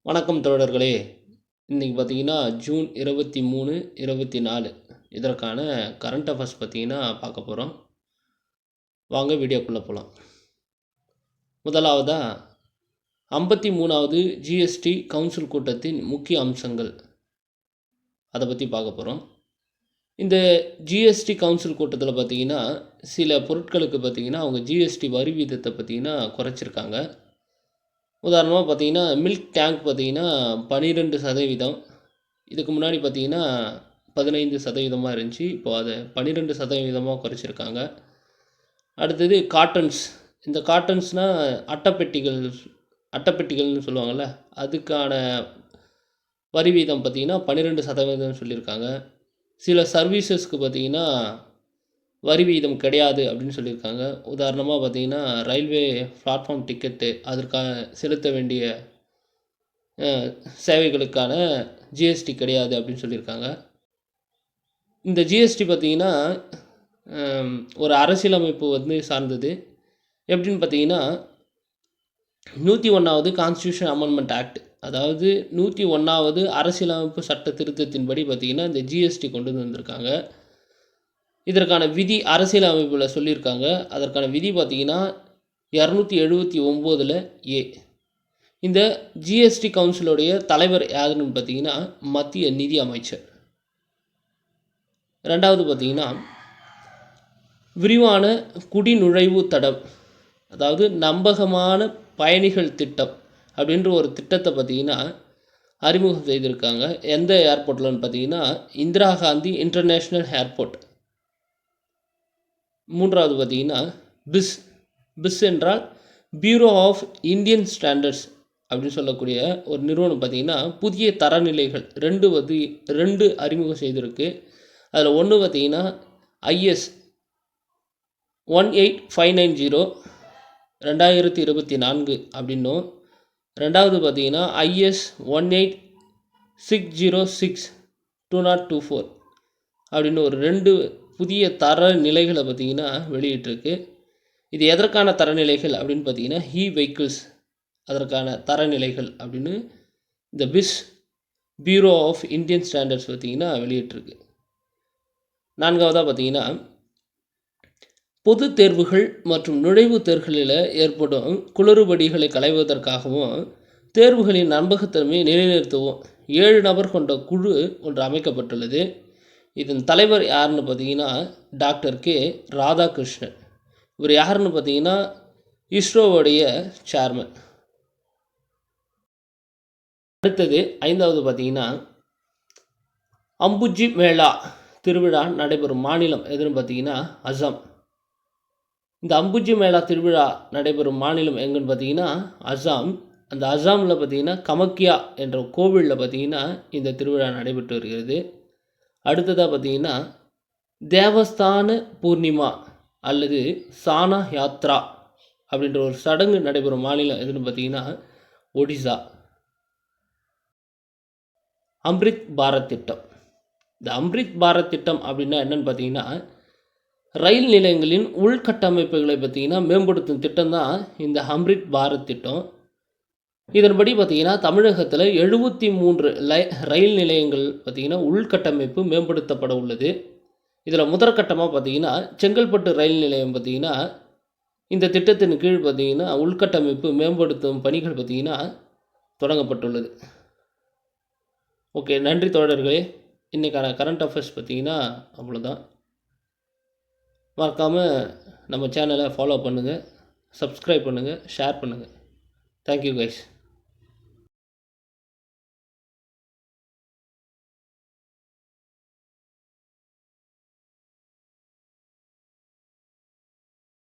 வணக்கம் தோழர்களே. இன்றைக்கி பார்த்தீங்கன்னா ஜூன் 23, 24 இதற்கான கரண்ட் அஃபேர்ஸ் பார்த்தீங்கன்னா பார்க்க போகிறோம். வாங்க வீடியோக்குள்ளே போகலாம். முதலாவதாக 53வது ஜிஎஸ்டி கவுன்சில் கூட்டத்தின் முக்கிய அம்சங்கள் அதை பற்றி பார்க்க போகிறோம். இந்த ஜிஎஸ்டி கவுன்சில் கூட்டத்தில் பார்த்தீங்கன்னா சில பொருட்களுக்கு பார்த்தீங்கன்னா அவங்க ஜிஎஸ்டி வரி வீதத்தை பார்த்தீங்கன்னா குறைச்சிருக்காங்க. உதாரணமாக பார்த்தீங்கன்னா மில்க் டேங்க் பார்த்தீங்கன்னா 12%. இதுக்கு முன்னாடி பார்த்தீங்கன்னா 15% இருந்துச்சு. இப்போ அதை 12% குறைச்சிருக்காங்க. அடுத்தது காட்டன்ஸ். இந்த காட்டன்ஸ்னால் அட்டைப்பெட்டிகள்னு சொல்லுவாங்கள்ல, அதுக்கான வரி வீதம் பார்த்திங்கன்னா 12% சொல்லியிருக்காங்க. சில சர்வீசஸ்க்கு பார்த்திங்கன்னா வரி விகிதம் கிடையாது அப்படின்னு சொல்லியிருக்காங்க. உதாரணமாக பார்த்தீங்கன்னா ரயில்வே பிளாட்ஃபார்ம் டிக்கெட்டு அதற்காக செலுத்த வேண்டிய சேவைகளுக்கான ஜிஎஸ்டி கிடையாது அப்படின்னு சொல்லியிருக்காங்க. இந்த ஜிஎஸ்டி பார்த்திங்கன்னா ஒரு அரசியலமைப்பு சார்ந்தது. எப்படின்னு பார்த்தீங்கன்னா 101வது கான்ஸ்டியூஷன் அமெண்ட்மெண்ட் ஆக்ட், அதாவது 101வது அரசியலமைப்பு சட்ட திருத்தத்தின்படி பார்த்திங்கன்னா இந்த ஜிஎஸ்டி கொண்டு வந்திருக்காங்க. இதற்கான விதி அரசியல் அமைப்பில் சொல்லியிருக்காங்க. அதற்கான விதி பார்த்திங்கன்னா 279 ஏ. இந்த ஜிஎஸ்டி கவுன்சிலுடைய தலைவர் யாருன்னு பார்த்திங்கன்னா மத்திய நிதி அமைச்சர். ரெண்டாவது பார்த்திங்கன்னா விரிவான குடிநுழைவு தடம், அதாவது நம்பகமான பயணிகள் திட்டம் அப்படின்ற ஒரு திட்டத்தை பார்த்திங்கன்னா அறிமுகம் செய்திருக்காங்க. எந்த ஏர்போர்ட்லன்னு பார்த்திங்கன்னா இந்திரா காந்தி இன்டர்நேஷ்னல் ஏர்போர்ட். மூன்றாவது பார்த்திங்கன்னா பிஸ் என்றால் பியூரோ ஆஃப் இந்தியன் ஸ்டாண்டர்ட்ஸ் அப்படின்னு சொல்லக்கூடிய ஒரு நிறுவனம் பார்த்திங்கன்னா புதிய தரநிலைகள் ரெண்டு அறிமுகம் செய்திருக்கு. அதில் ஒன்று பார்த்திங்கன்னா ஐஎஸ் 18590 2024 அப்படின்னும், ரெண்டாவது பார்த்திங்கன்னா ஐஎஸ் 18606 2024 அப்படின்னு ஒரு புதிய தரநிலைகளை பார்த்திங்கன்னா வெளியிட்டிருக்கு. இது எதற்கான தரநிலைகள் அப்படின்னு பார்த்திங்கன்னா வெஹிக்கிள்ஸ் அதற்கான தரநிலைகள் அப்படின்னு இந்த பியூரோ ஆஃப் இந்தியன் ஸ்டாண்டர்ட்ஸ் பார்த்திங்கன்னா வெளியிட்டிருக்கு. நான்காவதாக பார்த்திங்கன்னா பொது தேர்வுகள் மற்றும் நுழைவுத் தேர்வுகளில் ஏற்படும் குளறுபடிகளை களைவதற்காகவும் தேர்வுகளின் நம்பகத்தன்மையை நிலைநிறுத்தவும் 7 நபர் கொண்ட குழு ஒன்று அமைக்கப்பட்டுள்ளது. இதன் தலைவர் யாருன்னு பார்த்தீங்கன்னா டாக்டர் கே ராதாகிருஷ்ணன். இவர் யாருன்னு பார்த்தீங்கன்னா இஸ்ரோவுடைய சேர்மன். அடுத்தது 5வது பார்த்தீங்கன்னா அம்புஜி மேளா திருவிழா நடைபெறும் மாநிலம் எதுன்னு பார்த்தீங்கன்னா அசாம். இந்த அம்புஜி மேளா திருவிழா நடைபெறும் மாநிலம் எங்கன்னு பார்த்தீங்கன்னா அசாம். அந்த அசாமில் பார்த்தீங்கன்னா கமக்கியா என்ற கோவிலில் பார்த்தீங்கன்னா இந்த திருவிழா நடைபெற்று வருகிறது. அடுத்ததாக பார்த்திங்கன்னா தேவஸ்தான பூர்ணிமா அல்லது சானா யாத்ரா அப்படின்ற ஒரு சடங்கு நடைபெறும் மாநிலம் எதுன்னு பார்த்திங்கன்னா ஒடிசா. அம்ரித் பாரத் திட்டம். இந்த அம்ரித் பாரத் திட்டம் அப்படின்னா என்னென்னு பார்த்தீங்கன்னா ரயில் நிலையங்களின் உள்கட்டமைப்புகளை பார்த்திங்கன்னா மேம்படுத்தும் திட்டம் தான் இந்த அம்ரித் பாரத் திட்டம். இதன்படி பார்த்திங்கன்னா தமிழகத்தில் 73 ரயில் நிலையங்கள் பார்த்திங்கன்னா உள்கட்டமைப்பு மேம்படுத்தப்பட உள்ளது. இதில் முதற்கட்டமாக பார்த்திங்கன்னா செங்கல்பட்டு ரயில் நிலையம் பார்த்திங்கன்னா இந்த திட்டத்தின் கீழ் பார்த்திங்கன்னா உள்கட்டமைப்பு மேம்படுத்தும் பணிகள் பார்த்திங்கன்னா தொடங்கப்பட்டுள்ளது. ஓகே, நன்றி தோழர்களே. இன்றைக்கான கரண்ட் அஃபேர்ஸ் பார்த்திங்கன்னா அவ்வளோதான். மறக்காமல் நம்ம சேனலை ஃபாலோ பண்ணுங்கள், சப்ஸ்கிரைப் பண்ணுங்கள், ஷேர் பண்ணுங்கள். Thank you guys.